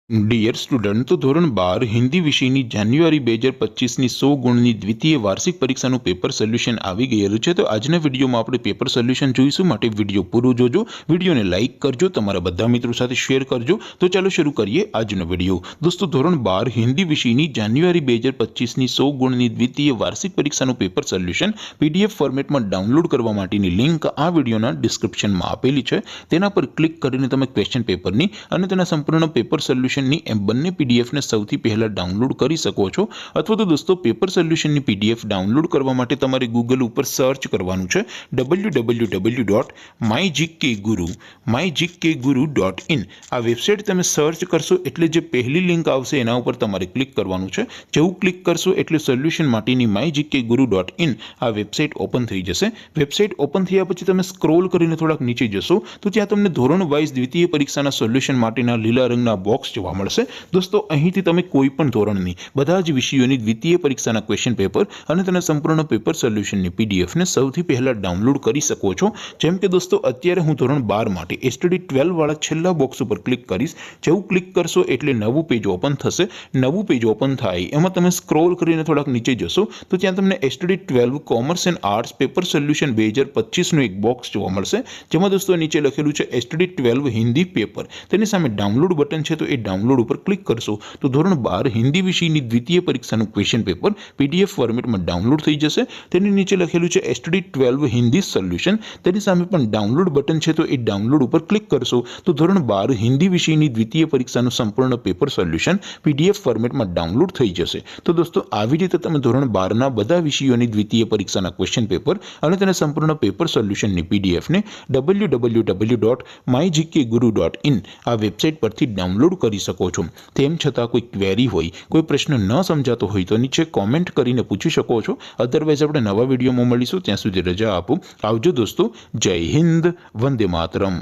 Dear student, તો ધોરણ 12 હિન્દી વિષયની જાન્યુઆરી 2025ની 100 ગુણની દ્વિતીય વાર્ષિક પરીક્ષાનું પેપર સોલ્યુશન આવી ગયેલું છે। તો આજના વિડીયોમાં આપણે પેપર સોલ્યુશન જોઈશું, માટે વિડીયો પૂરો જોજો, વિડીયોને લાઇક કરજો, તમારા બધા મિત્રો સાથે શેર કરજો। તો ચાલો શરૂ કરીએ આજનો વિડીયો। દોસ્તો, ધોરણ 12 હિન્દી વિષયની જાન્યુઆરી 2025ની 100 ગુણની દ્વિતીય વાર્ષિક પરીક્ષાનું પેપર સોલ્યુશન પીડીએફ ફોર્મેટમાં ડાઉનલોડ કરવા માટેની લિંક આ વિડીયોના ડિસ્ક્રિપ્શનમાં આપેલી છે। તેના પર ક્લિક કરીને તમે ક્વેશ્ચન પેપરની અને તેના સંપૂર્ણ પેપર સોલ્યુશન બંને પીડીએફને સૌથી પહેલા ડાઉનલોડ કરી શકો છો। અથવા તો દોસ્તો, પેપર સોલ્યુશનની પીડીએફ ડાઉનલોડ કરવા માટે તમારે ગૂગલ ઉપર સર્ચ કરવાનું છે www.mygkguru.in। આ વેબસાઇટ તમે સર્ચ કરશો એટલે જે પહેલી લિંક આવશે એના ઉપર તમારે ક્લિક કરવાનું છે। જેવું ક્લિક કરશો એટલે સોલ્યુશન માટેની mygkguru.in આ વેબસાઇટ ઓપન થઈ જશે। વેબસાઇટ ઓપન થયા પછી તમે સ્ક્રોલ કરીને થોડાક નીચે જશો તો ત્યાં તમને ધોરણ વાઇઝ દ્વિતીય પરીક્ષાના સોલ્યુશન માટેના લીલા રંગના બોક્સ જોવા મળશે। દોસ્તો, અહીંથી તમે કોઈ પણ ધોરણની બધા જ વિષયોની દ્વિતીય પરીક્ષાના ક્વેશ્ચન પેપર અને તેના સંપૂર્ણ પેપર સોલ્યુશનની પીડીએફને સૌથી પહેલા ડાઉનલોડ કરી શકો છો। જેમ કે દોસ્તો, અત્યારે હું ધોરણ 12 માટે એસટીડી 12 વાળા છેલ્લા બોક્સ ઉપર ક્લિક કરીશ। જેવું ક્લિક કરશો એટલે નવું પેજ ઓપન થશે। નવું પેજ ઓપન થાય એમાં તમે સ્ક્રોલ કરીને થોડાક નીચે જશો તો ત્યાં તમને STD 12 commerce and arts paper solution 2025નું એક બોક્સ જોવા મળશે, જેમાં દોસ્તો નીચે લખેલું છે એસટીડી 12 હિન્દી પેપર। તેની સામે ડાઉનલોડ બટન છે, તો એ ડાઉનલોડ ઉપર ક્લિક કરશો તો ધોરણ 12 હિન્દી વિષયની દ્વિતીય પરીક્ષાનું ક્વેશ્ચન પેપર પીડીએફ ફોર્મેટમાં ડાઉનલોડ થઈ જશે। તેની નીચે લખેલું છે એસટીડી 12 હિન્દી સોલ્યુશન, તેની સામે પણ ડાઉનલોડ બટન છે, તો એ ડાઉનલોડ ઉપર ક્લિક કરશો તો ધોરણ 12 હિન્દી વિષયની દ્વિતીય પરીક્ષાનું સંપૂર્ણ પેપર સોલ્યુશન પીડીએફ ફોર્મેટમાં ડાઉનલોડ થઈ જશે। તો દોસ્તો, આવી રીતે તમે ધોરણ 12ના બધા વિષયોની દ્વિતીય પરીક્ષાના ક્વેશ્ચન પેપર અને તેના સંપૂર્ણ પેપર સોલ્યુશનની પીડીએફને www.mygkguru.in આ વેબસાઇટ પરથી ડાઉનલોડ કરી શકો છો। તેમ છતાં કોઈ ક્વેરી હોય, કોઈ પ્રશ્ન ન સમજાતો હોય તો નીચે કોમેન્ટ કરીને પૂછી શકો છો। અધરવાઇઝ આપણે નવા વિડીયોમાં મળીશું, ત્યાં સુધી રજા આપો। આવજો દોસ્તો, જય હિન્દ, વંદે માતરમ।